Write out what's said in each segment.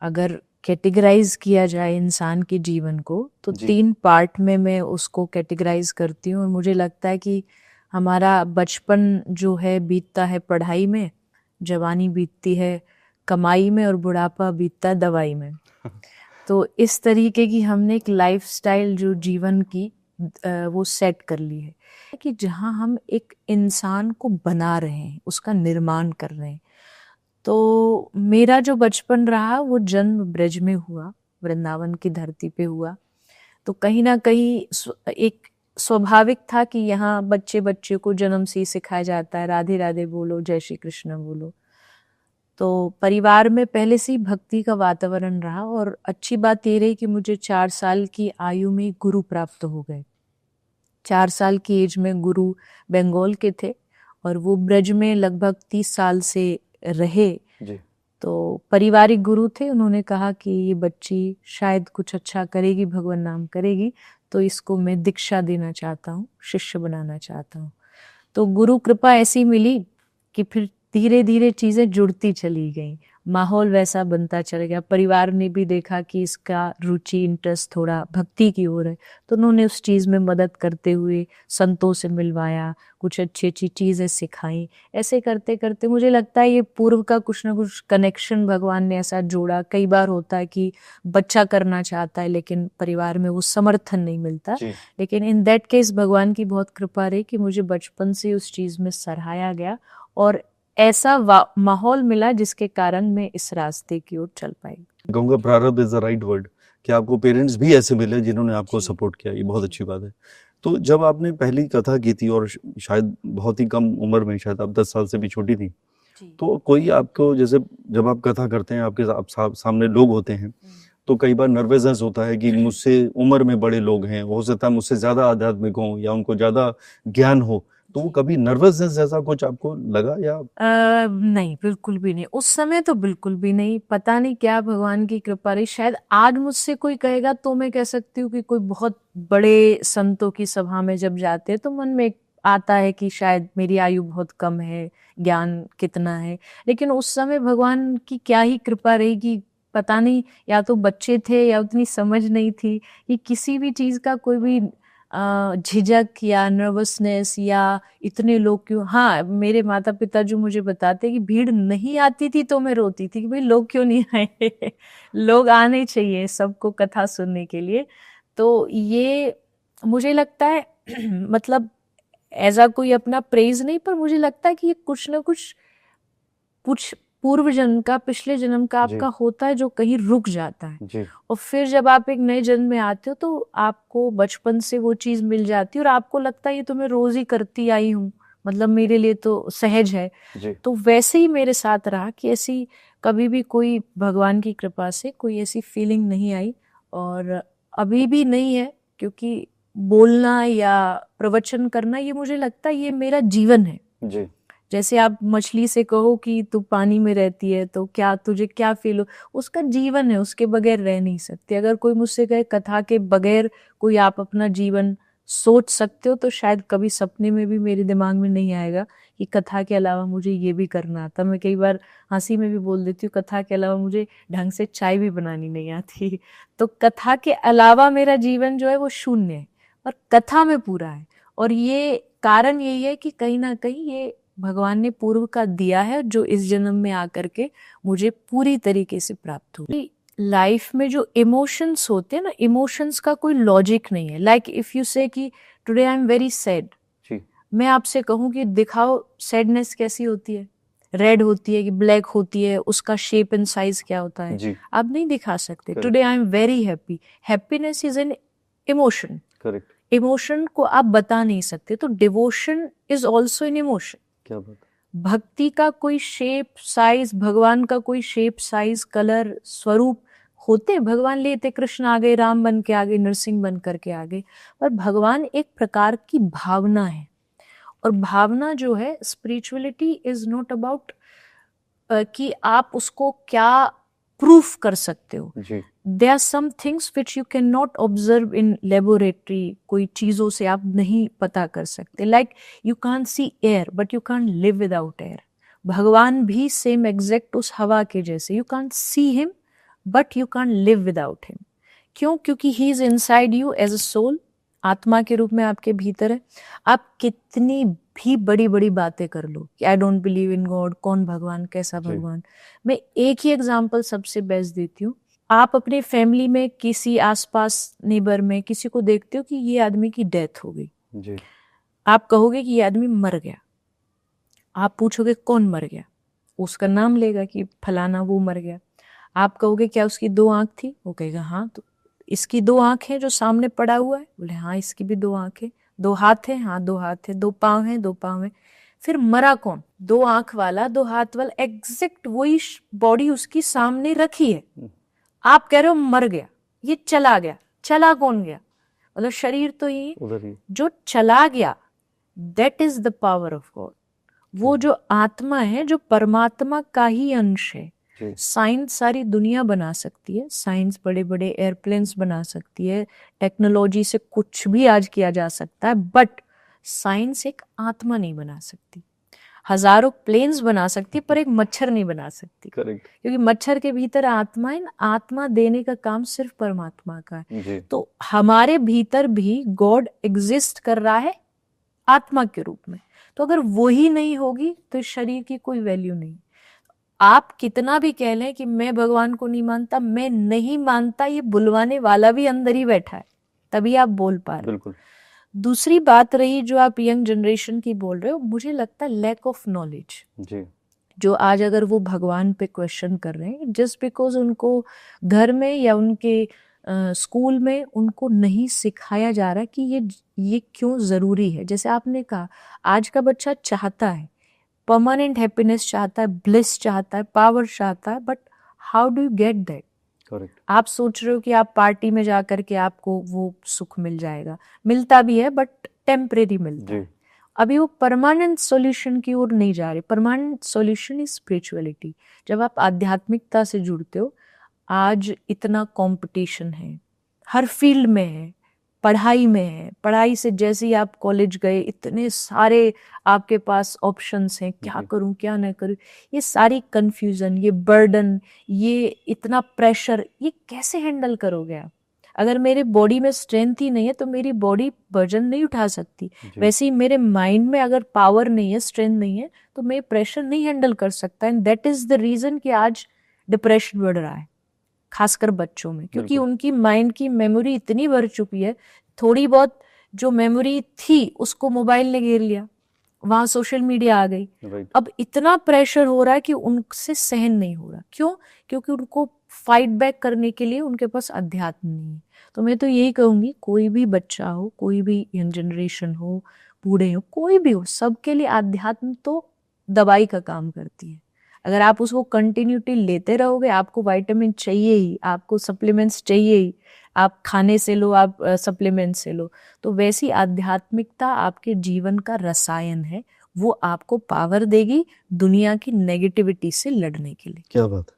अगर कैटेगराइज किया जाए इंसान के जीवन को तो जी। 3 पार्ट में मैं उसको कैटेगराइज करती हूँ। और मुझे लगता है कि हमारा बचपन जो है बीतता है पढ़ाई में, जवानी बीतती है कमाई में, और बुढ़ापा बीतता है दवाई में। तो इस तरीके की हमने एक लाइफस्टाइल जो जीवन की वो सेट कर ली है कि जहाँ हम एक इंसान को बना रहे हैं, उसका निर्माण कर रहे हैं। तो मेरा जो बचपन रहा वो जन्म ब्रज में हुआ, वृंदावन की धरती पे हुआ। तो कहीं ना कहीं एक स्वाभाविक था कि यहाँ बच्चे बच्चे को जन्म से ही सिखाया जाता है राधे राधे बोलो, जय श्री कृष्ण बोलो। तो परिवार में पहले से ही भक्ति का वातावरण रहा। और अच्छी बात ये रही कि मुझे 4 साल की आयु में गुरु प्राप्त हो गए। 4 साल की एज में गुरु बंगाल के थे और वो ब्रज में लगभग 30 साल से रहे। जी। तो पारिवारिक गुरु थे, उन्होंने कहा कि ये बच्ची शायद कुछ अच्छा करेगी, भगवान नाम करेगी, तो इसको मैं दीक्षा देना चाहता हूँ, शिष्य बनाना चाहता हूँ। तो गुरु कृपा ऐसी मिली कि फिर धीरे धीरे चीजें जुड़ती चली गई, माहौल वैसा बनता चल गया। परिवार ने भी देखा कि इसका रुचि इंटरेस्ट थोड़ा भक्ति की ओर है, तो उन्होंने उस चीज में मदद करते हुए संतों से मिलवाया, कुछ अच्छी अच्छी चीजें सिखाई। ऐसे करते करते मुझे लगता है ये पूर्व का कुछ ना कुछ कनेक्शन भगवान ने ऐसा जोड़ा। कई बार होता है कि बच्चा करना चाहता है लेकिन परिवार में वो समर्थन नहीं मिलता, जी। लेकिन इन दैट केस भगवान की बहुत कृपा रही कि मुझे बचपन से उस चीज में सराहाया गया और ऐसा माहौल मिला जिसके कारण मैं इस रास्ते की ओर चल पाई। कहूँगा प्रारब्ध इज द राइट वर्ड, कि आपको पेरेंट्स भी ऐसे मिले जिन्होंने आपको जी। सपोर्ट किया, ये बहुत अच्छी बात है। तो जब आपने पहली कथा की थी और शायद बहुत ही कम उम्र में, शायद आप 10 साल से भी छोटी थी, जी। तो कोई आपको, जैसे जब आप कथा करते हैं आपके सामने लोग होते हैं, तो कई बार नर्वसनेस होता है कि मुझसे उम्र में बड़े लोग हैं, हो सकता है मुझसे ज्यादा आध्यात्मिक हों या उनको ज्यादा ज्ञान हो, तो वो कभी नर्वसनेस जैसा कुछ आपको लगा या? नहीं, बिल्कुल भी नहीं। उस समय तो बिल्कुल भी नहीं। पता नहीं क्या भगवान की कृपा रही, शायद आज मुझसे कोई कहेगा तो मैं कह सकती हूँ कि कोई बहुत बड़े संतों की सभा में जब जाते हैं तो मन में एक आता है कि शायद मेरी आयु बहुत कम है, ज्ञान कितना है। लेकिन उस समय भगवान की क्या ही कृपा रही कि पता नहीं, या तो बच्चे थे या उतनी समझ नहीं थी कि किसी भी चीज का कोई भी झिझक या नर्वसनेस या इतने लोग क्यों। हाँ, मेरे माता पिता जो मुझे बताते कि भीड़ नहीं आती थी तो मैं रोती थी कि भाई लोग क्यों नहीं आए लोग आने चाहिए सबको कथा सुनने के लिए। तो ये मुझे लगता है मतलब ऐसा कोई अपना प्रेज नहीं, पर मुझे लगता है कि ये कुछ ना कुछ पूर्व जन्म का, पिछले जन्म का जी। आपका होता है जो कहीं रुक जाता है। जी। और फिर जब आप एक नए जन्म में आते हो तो आपको बचपन से वो चीज मिल जाती है और आपको लगता है ये तो मैं रोज ही करती आई हूँ, मतलब मेरे लिए तो सहज है। जी। तो वैसे ही मेरे साथ रहा कि ऐसी कभी भी कोई भगवान की कृपा से कोई ऐसी फीलिंग नहीं आई और अभी भी नहीं है। क्योंकि बोलना या प्रवचन करना ये मुझे लगता है ये मेरा जीवन है। जी। जैसे आप मछली से कहो कि तू पानी में रहती है तो क्या तुझे क्या फील हो, उसका जीवन है, उसके बगैर रह नहीं सकती। अगर कोई मुझसे कहे कथा के बगैर कोई आप अपना जीवन सोच सकते हो तो शायद कभी सपने में भी मेरे दिमाग में नहीं आएगा कि कथा के अलावा मुझे ये भी करना आता। मैं कई बार हंसी में भी बोल देती हूँ कथा के अलावा मुझे ढंग से चाय भी बनानी नहीं आती तो कथा के अलावा मेरा जीवन जो है वो शून्य है और कथा में पूरा है। और ये कारण यही है कि कहीं ना कहीं ये भगवान ने पूर्व का दिया है जो इस जन्म में आकर के मुझे पूरी तरीके से प्राप्त हुआ। लाइफ में जो इमोशंस होते हैं ना, इमोशंस का कोई लॉजिक नहीं है। लाइक इफ यू से कि today I am very sad, जी। मैं आपसे कहूं कि दिखाओ सैडनेस कैसी होती है, रेड होती है कि ब्लैक होती है, उसका शेप एंड साइज क्या होता है, जी। आप नहीं दिखा सकते। Correct. Today I am very happy, happiness is an emotion, correct. Emotion को आप बता नहीं सकते। तो devotion is also an emotion. क्या बात। भक्ति का कोई शेप साइज, भगवान का कोई शेप साइज कलर स्वरूप होते, भगवान लेते कृष्ण आ गए, राम बन के आ गए, नरसिंह बन करके आ गए, पर भगवान एक प्रकार की भावना है। और भावना जो है, स्पिरिचुअलिटी इज नॉट अबाउट कि आप उसको क्या प्रूफ कर सकते हो। जी। There are some things which you can not observe in laboratory, कोई चीजों से आप नहीं पता कर सकते। Like you can see air but you can live without air. भगवान भी सेम एग्जैक्ट उस हवा के जैसे, you can see him but you can't live without him. क्यों? क्योंकि he is inside you as a soul, आत्मा के रूप में आपके भीतर है। आप कितनी भी बड़ी बड़ी बातें कर लो कि I don't believe in God, कौन भगवान, कैसा भगवान। मैं एक ही एग्जांपल सबसे बेस्ट देती हूँ। आप अपने फैमिली में किसी आसपास नेबर में किसी को देखते हो कि ये आदमी की डेथ हो गई जी। आप कहोगे कि ये आदमी मर गया। आप पूछोगे कौन मर गया, उसका नाम लेगा कि फलाना वो मर गया। आप कहोगे क्या उसकी 2 आंख थी, वो कहेगा हाँ। तो इसकी 2 आंखें जो सामने पड़ा हुआ है, बोले हाँ इसकी भी 2 आंखें। 2 हाथ है, हाँ 2 हाथ है। 2 पांव है, 2 पांव है। फिर मरा कौन? 2 आंख वाला, 2 हाथ वाला, एग्जैक्ट वही बॉडी उसकी सामने रखी है। आप कह रहे हो मर गया, ये चला गया। चला कौन गया? मतलब शरीर तो ये जो चला गया, that is the power of God. वो जो आत्मा है, जो परमात्मा का ही अंश है। साइंस सारी दुनिया बना सकती है, साइंस बड़े बड़े एयरप्लेन्स बना सकती है, टेक्नोलॉजी से कुछ भी आज किया जा सकता है, बट साइंस एक आत्मा नहीं बना सकती। हजारों प्लेन्स बना सकती है पर एक मच्छर नहीं बना सकती। करेक्ट। क्योंकि मच्छर के भीतर आत्मा है, आत्मा देने का काम सिर्फ परमात्मा का है। तो हमारे भीतर भी गॉड एग्जिस्ट कर रहा है आत्मा के रूप में। तो अगर वही नहीं होगी तो इस शरीर की कोई वैल्यू नहीं। आप कितना भी कह लें कि मैं भगवान को नहीं मानता, मैं नहीं मानता, ये बुलवाने वाला भी अंदर ही बैठा है, तभी आप बोल पा रहे। बिल्कुल। दूसरी बात रही जो आप यंग जनरेशन की बोल रहे हो, मुझे लगता है लैक ऑफ नॉलेज। जी। जो आज अगर वो भगवान पे क्वेश्चन कर रहे हैं जस्ट बिकॉज उनको घर में या उनके स्कूल में उनको नहीं सिखाया जा रहा कि ये क्यों जरूरी है। जैसे आपने कहा, आज का बच्चा चाहता है परमानेंट हैप्पीनेस, चाहता है ब्लिस, चाहता है पावर, चाहता है, but how do you get that? Correct. आप सोच रहे हो कि आप पार्टी में जाकर के आपको वो सुख मिल जाएगा, मिलता भी है बट टेम्परेरी मिलता है। अभी वो परमानेंट सॉल्यूशन की ओर नहीं जा रहे। Permanent solution is spirituality. जब आप आध्यात्मिकता से जुड़ते हो, आज इतना कंपटीशन है, हर फील्ड में है, पढ़ाई में है। पढ़ाई से जैसे ही आप कॉलेज गए, इतने सारे आपके पास ऑप्शंस हैं, क्या करूं क्या ना करूं। ये सारी कंफ्यूजन, ये बर्डन, ये इतना प्रेशर, ये कैसे हैंडल करोगे आप? अगर मेरे बॉडी में स्ट्रेंथ ही नहीं है तो मेरी बॉडी वजन नहीं उठा सकती। वैसे ही मेरे माइंड में अगर पावर नहीं है, स्ट्रेंथ नहीं है, तो मैं प्रेशर नहीं हैंडल कर सकता। And that is the reason कि आज डिप्रेशन बढ़ रहा है, खासकर बच्चों में, क्योंकि उनकी माइंड की मेमोरी इतनी बढ़ चुकी है। थोड़ी बहुत जो मेमोरी थी उसको मोबाइल ने घेर लिया, वहां सोशल मीडिया आ गई। अब इतना प्रेशर हो रहा है कि उनसे सहन नहीं हो रहा। क्यों? क्योंकि उनको फाइट बैक करने के लिए उनके पास अध्यात्म नहीं है। तो मैं तो यही कहूंगी, कोई भी बच्चा हो, कोई भी यंग जनरेशन हो, बूढ़े हो, कोई भी हो, सबके लिए अध्यात्म तो दवाई का काम करती है। अगर आप उसको कंटिन्यूटी लेते रहोगे, आपको विटामिन चाहिए ही, आपको सप्लीमेंट्स चाहिए ही, आप खाने से लो, आप सप्लीमेंट से लो, तो वैसी आध्यात्मिकता आपके जीवन का रसायन है। वो आपको पावर देगी दुनिया की नेगेटिविटी से लड़ने के लिए। क्या बात।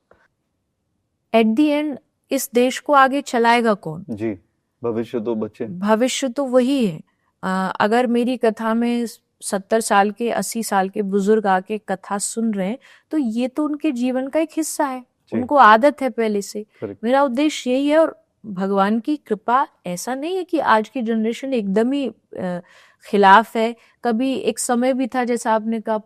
एट द एंड इस देश को आगे चलाएगा कौन? जी, भविष्य तो बच्चे, भविष्य तो वही है। अगर मेरी कथा में 70 साल के, 80 साल के बुजुर्ग आके कथा सुन रहे हैं, तो ये तो उनके जीवन का एक हिस्सा है, उनको आदत है पहले से। मेरा उद्देश्य यही है। और भगवान की कृपा ऐसा नहीं है कि आज की जनरेशन एकदम ही खिलाफ है। कभी एक समय भी था, जैसा आपने कहा,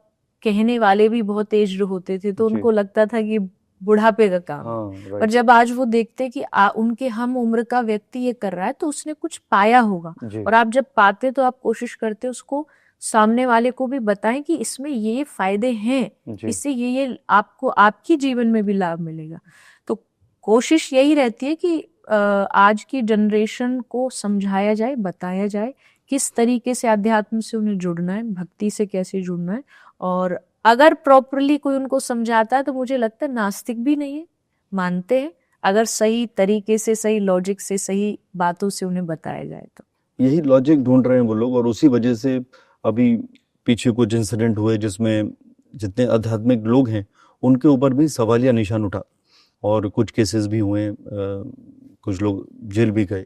कहने वाले भी बहुत एज्ड होते थे, तो उनको लगता था कि बुढ़ापे का काम है। पर जब आज वो देखते कि उनके हम उम्र का व्यक्ति ये कर रहा है, तो उसने कुछ पाया होगा। और आप जब पाते तो आप कोशिश करते उसको सामने वाले को भी बताएं कि इसमें ये फायदे हैं, इससे ये आपको आपकी जीवन में भी लाभ मिलेगा। तो कोशिश यही रहती है कि आज की जनरेशन को समझाया जाए, बताया जाए किस तरीके से अध्यात्म से उन्हें जुड़ना है, भक्ति से कैसे जुड़ना है। और अगर प्रॉपरली कोई उनको समझाता है तो मुझे लगता है नास्तिक भी नहीं है, मानते हैं, अगर सही तरीके से, सही लॉजिक से, सही बातों से उन्हें बताया जाए तो। यही लॉजिक ढूंढ रहे हैं वो लोग, और उसी वजह से अभी पीछे कुछ इंसिडेंट हुए जिसमें जितने आध्यात्मिक लोग हैं उनके ऊपर भी सवालिया निशान उठा, और कुछ केसेस भी हुए, कुछ लोग जेल भी गए।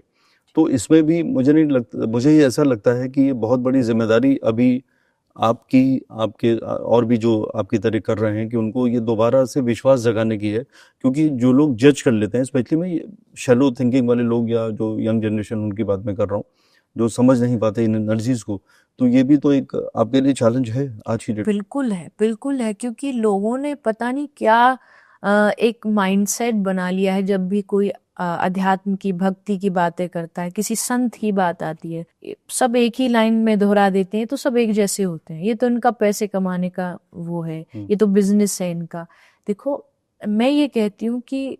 तो इसमें भी मुझे नहीं लगता, मुझे ये ऐसा लगता है कि ये बहुत बड़ी जिम्मेदारी अभी आपकी आपके और भी जो आपकी तरह कर रहे हैं कि उनको ये दोबारा से विश्वास जगाने की है, क्योंकि जो लोग जज कर लेते हैं, स्पेशली मैं शैलो थिंकिंग वाले लोग या जो यंग जनरेशन उनकी बात मैं कर रहा हूँ, जो समझ नहीं पाते इन एनर्जीज को, तो ये भी तो एक आपके लिए चैलेंज है आज की डेट। बिल्कुल है, क्योंकि लोगों ने पता नहीं क्या एक माइंडसेट बना लिया है। जब भी कोई अध्यात्म की, भक्ति की बातें करता है, किसी संत की बात आती है, सब एक ही लाइन में दोहरा देते हैं, तो सब एक जैसे होते हैं, ये तो इनका पैसे कमाने का वो है, ये तो बिजनेस है इनका। देखो, मैं ये कहती हूँ कि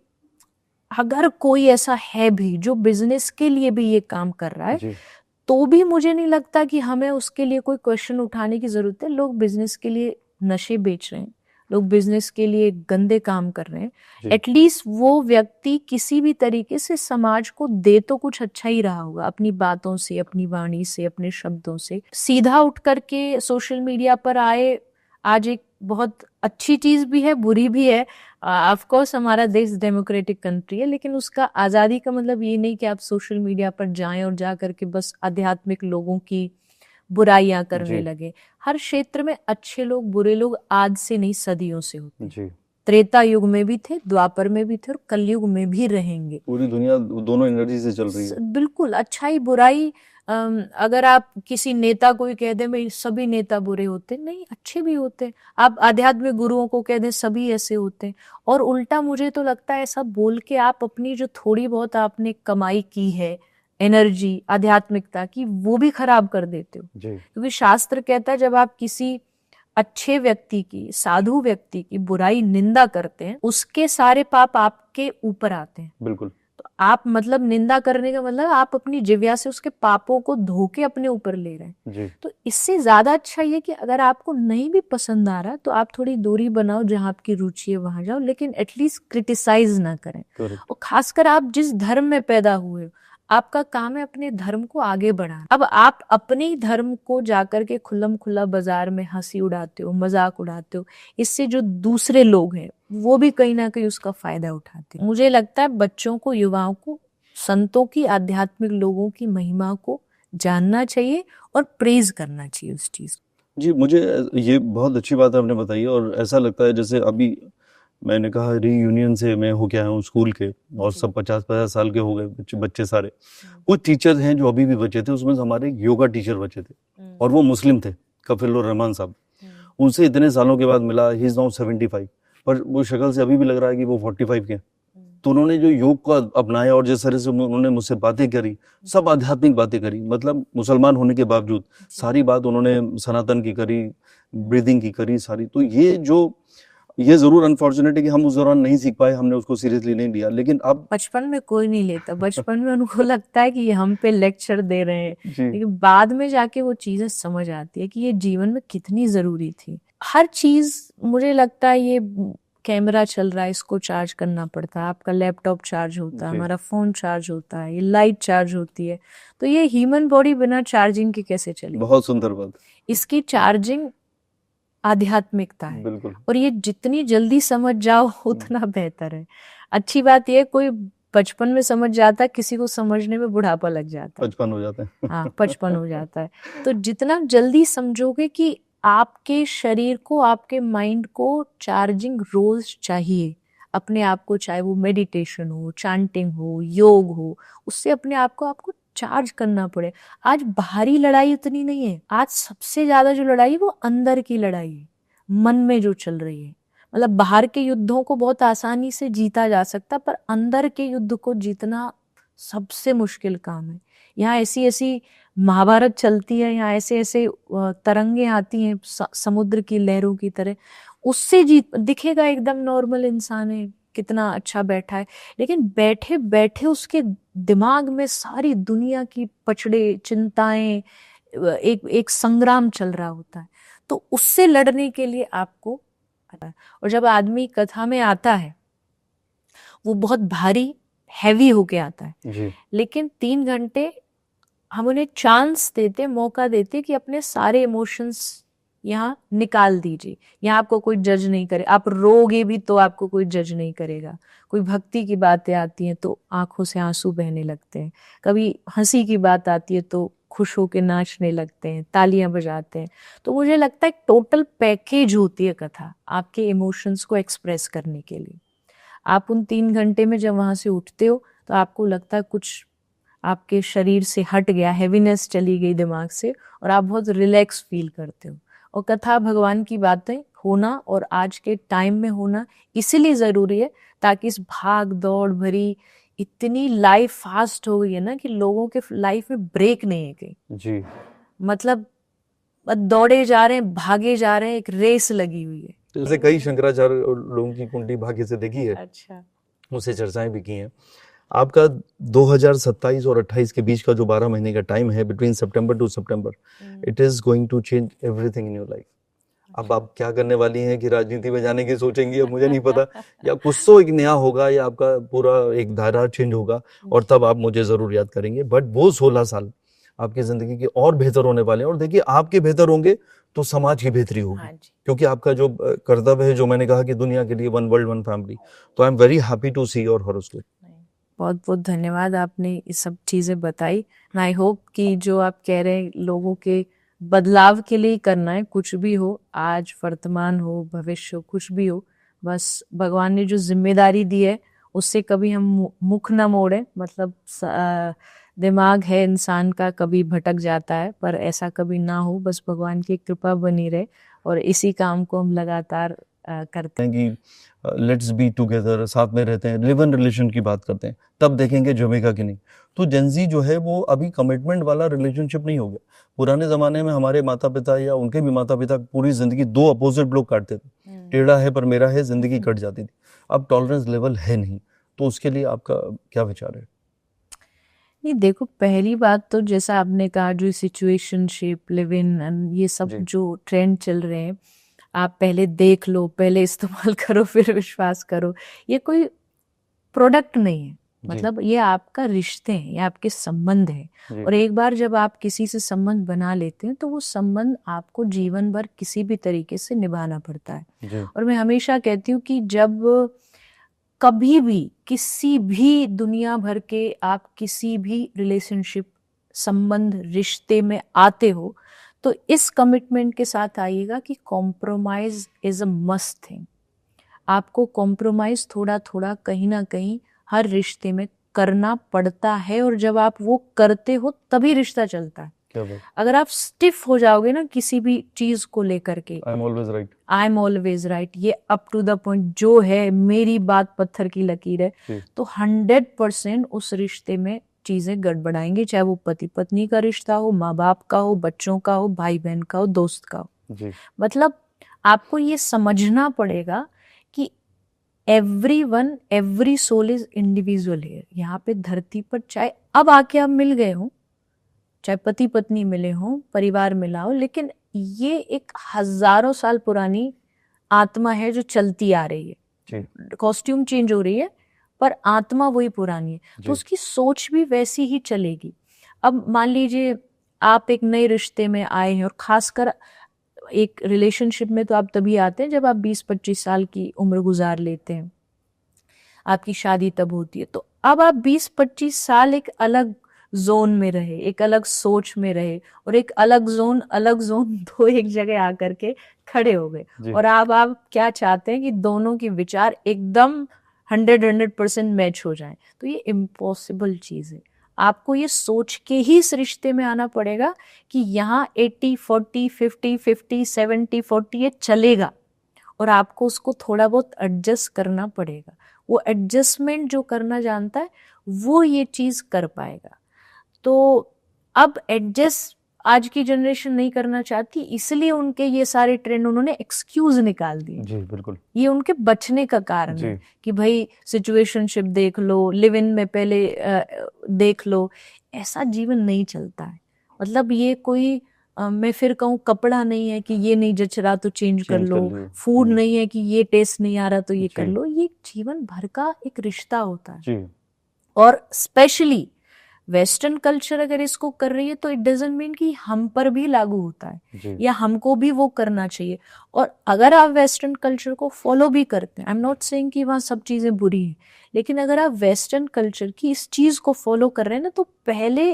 अगर कोई ऐसा है भी जो बिजनेस के लिए भी ये काम कर रहा है, जी तो भी मुझे नहीं लगता कि हमें उसके लिए कोई क्वेश्चन उठाने की जरूरत है। लोग बिजनेस के लिए नशे बेच रहे हैं, लोग बिजनेस के लिए गंदे काम कर रहे हैं, जी एटलीस्ट वो व्यक्ति किसी भी तरीके से समाज को दे तो कुछ अच्छा ही रहा होगा, अपनी बातों से, अपनी वाणी से, अपने शब्दों से। सीधा उठ करके सोशल मीडिया पर आए, आज एक बहुत अच्छी चीज भी है, बुरी भी है। ऑफ कोर्स हमारा देश डेमोक्रेटिक कंट्री है, लेकिन उसका आजादी का मतलब ये नहीं कि आप सोशल मीडिया पर जाएं और जा करके बस आध्यात्मिक लोगों की बुराइयां करने जी लगे। हर क्षेत्र में अच्छे लोग, बुरे लोग आज से नहीं, सदियों से होते हैं। जी। त्रेता युग में भी थे, द्वापर में भी थे, और कलयुग में भी रहेंगे। पूरी दुनिया दोनों एनर्जी से चल रही है। बिल्कुल, अच्छाई बुराई, अगर आप किसी नेता को ही कह दें भाई सभी नेता बुरे होते, नहीं, अच्छे भी होते। आप आध्यात्मिक गुरुओं को कह दें सभी ऐसे होते। और उल्टा मुझे तो लगता है ऐसा बोल के आप अपनी जो थोड़ी बहुत आपने कमाई की है एनर्जी आध्यात्मिकता की, वो भी खराब कर देते हो। जी क्योंकि शास्त्र कहता है जब आप किसी अच्छे व्यक्ति की, साधु व्यक्ति की बुराई, निंदा करते हैं, उसके सारे पाप आपके ऊपर आते हैं। बिल्कुल। तो आप मतलब निंदा करने का मतलब आप अपनी जिह्वा से उसके पापों को धो के अपने ऊपर ले रहे हैं। जी तो इससे ज्यादा अच्छा ये कि अगर आपको नहीं भी पसंद आ रहा तो आप थोड़ी दूरी बनाओ, जहां आपकी रुचि है वहां जाओ, लेकिन एटलीस्ट क्रिटिसाइज ना करें। करेक्ट। और खासकर आप जिस धर्म में पैदा हुए हो, आपका काम है अपने धर्म को आगे बढ़ाना। अब आप अपने ही धर्म को जाकर के खुल्लम खुल्ला बाजार में हंसी उड़ाते हो, मजाक उड़ाते हो, इससे जो दूसरे लोग हैं वो भी कहीं ना कहीं उसका फायदा उठाते हैं। मुझे लगता है बच्चों को, युवाओं को संतों की, आध्यात्मिक लोगों की महिमा को जानना चाहिए और प्रेज करना चाहिए उस चीज को। जी, मुझे ये बहुत अच्छी बात आपने बताई, और ऐसा लगता है जैसे अभी मैंने कहा रीयूनियन से मैं होके आया हूँ स्कूल के, और सब 50-50 साल के हो गए बच्चे सारे। कुछ टीचर्स हैं जो अभी भी बचे थे, उसमें से हमारे एक योगा टीचर बचे थे, और वो मुस्लिम थे, कफिल रहमान साहब। उनसे इतने सालों के बाद मिला, ही इज नाउ 75, पर वो शक्ल से अभी भी लग रहा है कि वो 45 के हैं। तो उन्होंने जो योग को अपनाया और जिस तरह से उन्होंने मुझसे बातें करी, सब आध्यात्मिक बातें करी, मतलब मुसलमान होने के बावजूद सारी बात उन्होंने सनातन की करी, ब्रीदिंग की करी सारी। तो ये जरूर अनफॉर्चुनेट है कि हम उस दौरान नहीं सीख पाए, हमने उसको सीरियसली नहीं लिया, लेकिन अब बचपन में कोई नहीं लेता, बचपन में उनको लगता है कि ये हम पे लेक्चर दे रहे हैं, जी लेकिन बाद में जाके वो चीजें समझ आती है कि ये जीवन में कितनी जरूरी थी। हर चीज, मुझे लगता है ये कैमरा चल रहा है, इसको चार्ज करना पड़ता है, आपका लैपटॉप चार्ज होता है, जी हमारा फोन चार्ज होता है, ये लाइट चार्ज होती है, तो ये ह्यूमन बॉडी बिना चार्जिंग के कैसे चलेगी? बहुत सुंदर बात। इसकी चार्जिंग आध्यात्मिकता है, बिल्कुल और ये जितनी जल्दी समझ जाओ उतना बेहतर है। अच्छी बात ये, कोई बचपन में समझ जाता है, किसी को समझने में बुढ़ापा लग जाता है, 55 हो जाते हैं। हाँ 55 हो जाता है। तो जितना जल्दी समझोगे कि आपके शरीर को, आपके माइंड को चार्जिंग रोज चाहिए, अपने आप को, चाहे वो मेडिटेशन हो, चैंटिंग हो, योग हो, उससे अपने आप को आपको चार्ज करना पड़े। आज बाहरी लड़ाई इतनी नहीं है, आज सबसे ज्यादा जो लड़ाई है वो अंदर की लड़ाई है, मन में जो चल रही है। मतलब बाहर के युद्धों को बहुत आसानी से जीता जा सकता, पर अंदर के युद्ध को जीतना सबसे मुश्किल काम है। यहाँ ऐसी ऐसी महाभारत चलती है, यहाँ ऐसे ऐसे तरंगे आती हैं समुद्र की लहरों की तरह, उससे जीत दिखेगा एकदम नॉर्मल इंसान है, कितना अच्छा बैठा है, लेकिन बैठे बैठे उसके दिमाग में सारी दुनिया की पचड़े, चिंताएं, एक एक संग्राम चल रहा होता है। तो उससे लड़ने के लिए आपको, और जब आदमी कथा में आता है वो बहुत भारी, हैवी होके आता है, जी लेकिन 3 घंटे हम उन्हें चांस देते, मौका देते कि अपने सारे इमोशंस यहाँ निकाल दीजिए। यहाँ आपको कोई जज नहीं करे, आप रोगे भी तो आपको कोई जज नहीं करेगा। कोई भक्ति की बातें आती हैं तो आंखों से आंसू बहने लगते हैं, कभी हंसी की बात आती है तो खुश होकर नाचने लगते हैं, तालियां बजाते हैं। तो मुझे लगता है टोटल पैकेज होती है कथा आपके इमोशंस को एक्सप्रेस करने के लिए। आप उन 3 घंटे में जब वहां से उठते हो तो आपको लगता है कुछ आपके शरीर से हट गया, हैवीनेस चली गई दिमाग से, और आप बहुत रिलैक्स फील करते हो। और कथा भगवान की बातें होना और आज के टाइम में होना इसीलिए जरूरी है ताकि इस भाग दौड़ भरी इतनी लाइफ फास्ट हो गई है ना कि लोगों के लाइफ में ब्रेक नहीं है कहीं। जी। मतलब दौड़े जा रहे हैं, भागे जा रहे हैं, एक रेस लगी हुई है। तो जैसे कई शंकराचार्य लोगों की कुंडली भाग्य से देखी है, अच्छा, मुझसे चर्चाएं भी की हैं। आपका 2027 और 28 के बीच का जो 12 महीने का टाइम है, between September to September, it is going to change everything in your life. अब आप क्या करने वाली हैं कि राजनीति में जाने की सोचेंगी, अब मुझे नहीं पता, या कुछ तो एक नया होगा, या आपका पूरा एक दायरा चेंज होगा, और तब आप मुझे जरूर याद करेंगे। बट वो 16 साल आपकी जिंदगी के और बेहतर होने वाले हैं, और देखिए आपके बेहतर होंगे तो समाज की बेहतरी होगी। हाँ जी। क्योंकि आपका जो कर्तव्य है, जो मैंने कहा कि दुनिया के लिए वन वर्ल्ड वन फैमिली, तो I am very happy to see your horoscope. बहुत बहुत धन्यवाद, आपने ये सब चीजें बताई। आई होप कि जो आप कह रहे हैं लोगों के बदलाव के लिए करना है, कुछ भी हो, आज वर्तमान हो भविष्य हो, कुछ भी हो, बस भगवान ने जो जिम्मेदारी दी है उससे कभी हम मुख न मोड़े। मतलब दिमाग है इंसान का, कभी भटक जाता है, पर ऐसा कभी ना हो, बस भगवान की कृपा बनी रहे, और इसी काम को हम लगातार करते हैं कि लेट्स बी टुगेदर, साथ में रहते हैं, लिव इन रिलेशन की बात करते हैं, तब देखेंगे जमेगा कि नहीं। तो जेंजी जो है वो अभी कमिटमेंट वाला रिलेशनशिप नहीं हो गया। पुराने जमाने में हमारे माता पिता या उनके भी माता पिता पूरी जिंदगी दो अपोजिट लोग काटते थे, टेढ़ा है पर मेरा है, जिंदगी कट जाती थी। अब टॉलरेंस लेवल है नहीं, तो उसके लिए आपका क्या विचार है? नहीं, देखो, पहली बात तो जैसा आपने कहा, जो सिचुएशनशिप, लिव इन एंड ये सब जो ट्रेंड चल रहे हैं, आप पहले देख लो, पहले इस्तेमाल करो, फिर विश्वास करो, ये कोई प्रोडक्ट नहीं है। मतलब ये आपका रिश्ते हैं, ये आपके संबंध है, और एक बार जब आप किसी से संबंध बना लेते हैं तो वो संबंध आपको जीवन भर किसी भी तरीके से निभाना पड़ता है। और मैं हमेशा कहती हूँ कि जब कभी भी किसी भी दुनिया भर के आप किसी भी रिलेशनशिप, संबंध, रिश्ते में आते हो तो इस कमिटमेंट के साथ आइएगा कि compromise is a must thing. आपको कॉम्प्रोमाइज थोड़ा थोड़ा कहीं ना कहीं हर रिश्ते में करना पड़ता है, और जब आप वो करते हो तभी रिश्ता चलता है। अगर आप स्टिफ हो जाओगे ना किसी भी चीज को लेकर के, आई एम ऑलवेज राइट, ये अप टू द पॉइंट जो है, मेरी बात पत्थर की लकीर है, तो 100% उस रिश्ते में चीजें गड़बड़ाएंगी, चाहे वो पति पत्नी का रिश्ता हो, माँ बाप का हो, बच्चों का हो, भाई बहन का हो, दोस्त का हो। मतलब आपको ये समझना पड़ेगा कि everyone, every soul is individual है यहाँ पे धरती पर। चाहे अब आके आप मिल गए हो, चाहे पति पत्नी मिले हो, परिवार मिला हो, लेकिन ये एक हजारों साल पुरानी आत्मा है जो चलती आ रही है। कॉस्ट्यूम चेंज हो रही है पर आत्मा वही पुरानी है, तो उसकी सोच भी वैसी ही चलेगी। अब मान लीजिए आप एक नए रिश्ते में आए हैं, और खासकर एक रिलेशनशिप में तो आप तभी आते हैं जब आप 20-25 साल की उम्र गुजार लेते हैं, आपकी शादी तब होती है। तो अब आप 20-25 साल एक अलग जोन में रहे, एक अलग सोच में रहे, और एक अलग जोन दो एक जगह आकर के खड़े हो गए, और आप क्या चाहते हैं कि दोनों के विचार एकदम 100% मैच हो जाएं। तो ये इम्पॉसिबल चीज है। आपको ये सोच के ही इस रिश्ते में आना पड़ेगा कि यहाँ 80-40, 50-50, 70-40 ये चलेगा, और आपको उसको थोड़ा बहुत एडजस्ट करना पड़ेगा। वो एडजस्टमेंट जो करना जानता है वो ये चीज कर पाएगा। तो अब एडजस्ट आज की जनरेशन नहीं करना चाहती, इसलिए उनके ये सारे ट्रेंड उन्होंने एक्सक्यूज निकाल दिए। जी बिल्कुल, ये उनके बचने का कारण है कि भाई सिचुएशनशिप देख लो, लिव इन में पहले देख लो। ऐसा जीवन नहीं चलता है। मतलब ये कोई मैं फिर कहूँ कपड़ा नहीं है कि ये नहीं जच रहा तो चेंज कर लो, फूड नहीं है कि ये टेस्ट नहीं आ रहा तो ये कर लो। ये जीवन भर का एक रिश्ता होता है, और स्पेशली वेस्टर्न कल्चर अगर इसको कर रही है तो इट डजंट मीन कि हम पर भी लागू होता है या हमको भी वो करना चाहिए। और अगर आप वेस्टर्न कल्चर को फॉलो भी करते हैं, आई एम नॉट सेइंग कि वहाँ सब चीजें बुरी हैं, लेकिन अगर आप वेस्टर्न कल्चर की इस चीज को फॉलो कर रहे हैं ना, तो पहले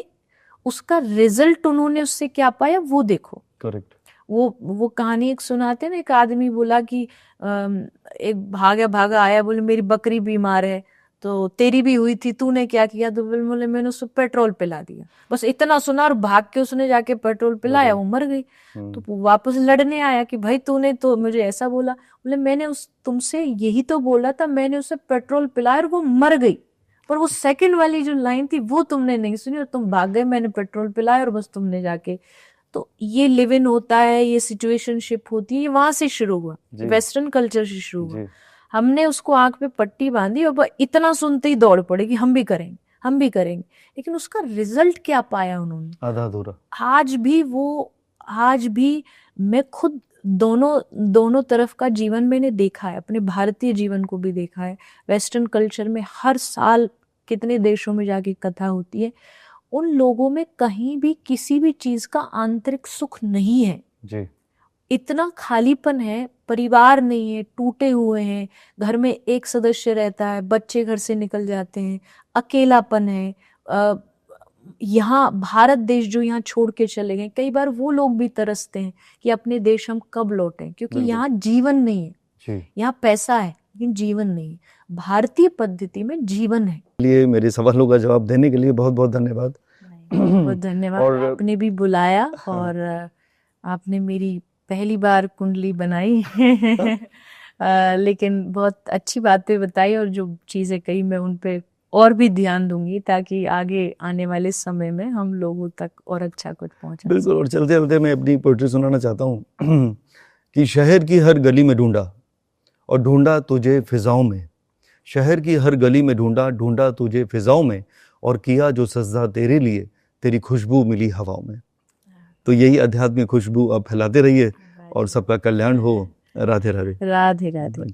उसका रिजल्ट उन्होंने उससे क्या पाया वो देखो। करेक्ट। वो कहानी एक सुनाते ना, एक आदमी बोला कि एक भागा भागा आया, बोले मेरी बकरी बीमार है, तो तेरी भी हुई थी, तूने क्या किया? तो बोले मैंने उसको पेट्रोल पिला दिया। बस इतना सुना और भाग के उसने जाके पेट्रोल पिलाया, वो मर गई। तो वापस लड़ने आया कि भाई तूने तो मुझे ऐसा बोला। बोले मैंने तुमसे यही तो बोला था, मैंने उसे पेट्रोल पिलाया और वो मर गई, पर वो सेकंड वाली जो लाइन थी वो तुमने नहीं सुनी और तुम भाग गए, मैंने पेट्रोल पिलाया और बस तुमने जाके। तो ये लिव इन होता है, ये सिचुएशनशिप होती है, ये वहां से शुरू हुआ, वेस्टर्न कल्चर से शुरू हुआ। हमने उसको आंख पे पट्टी बांधी और इतना सुनते ही दौड़ पड़े कि हम भी करेंगे, हम भी करेंगे। लेकिन उसका रिजल्ट क्या पाया उन्होंने? आधा अधूरा। आज भी मैं खुद दोनों तरफ का जीवन मैंने देखा है, अपने भारतीय जीवन को भी देखा है। वेस्टर्न कल्चर में हर साल कितने देशों में जाके कथा होती है, उन लोगों में कहीं भी किसी भी चीज का आंतरिक सुख नहीं है जी। इतना खालीपन है, परिवार नहीं है, टूटे हुए हैं, घर में एक सदस्य रहता है, बच्चे घर से निकल जाते हैं, अकेलापन है। यहाँ भारत देश जो यहाँ छोड़ के चले गए, कई बार वो लोग भी तरसते हैं कि अपने देश हम कब लौटें, क्योंकि यहाँ जीवन नहीं है। यहाँ पैसा है लेकिन जीवन नहीं है। भारतीय पद्धति में जीवन है। लिए मेरे सवालों का जवाब देने के लिए बहुत बहुत धन्यवाद। बहुत धन्यवाद। और आपने भी बुलाया और आपने मेरी पहली बार कुंडली बनाई लेकिन बहुत अच्छी बातें बताई और जो चीजें कही मैं उन पे और भी ध्यान दूंगी, ताकि आगे आने वाले समय में हम लोगों तक और अच्छा कुछ पहुंचा। बिल्कुल। और चलते चलते मैं अपनी पोएट्री सुनाना चाहता हूँ कि शहर की हर गली में ढूंढा और ढूंढा तुझे फिजाओं में, शहर की हर गली में ढूंढा, ढूंढा तुझे फिजाओं में, और किया जो सजदा तेरे लिए, तेरी खुशबू मिली हवाओं में। तो यही आध्यात्मिक खुशबू आप फैलाते रहिए और सबका कल्याण हो। राधे राधे। राधे राधे।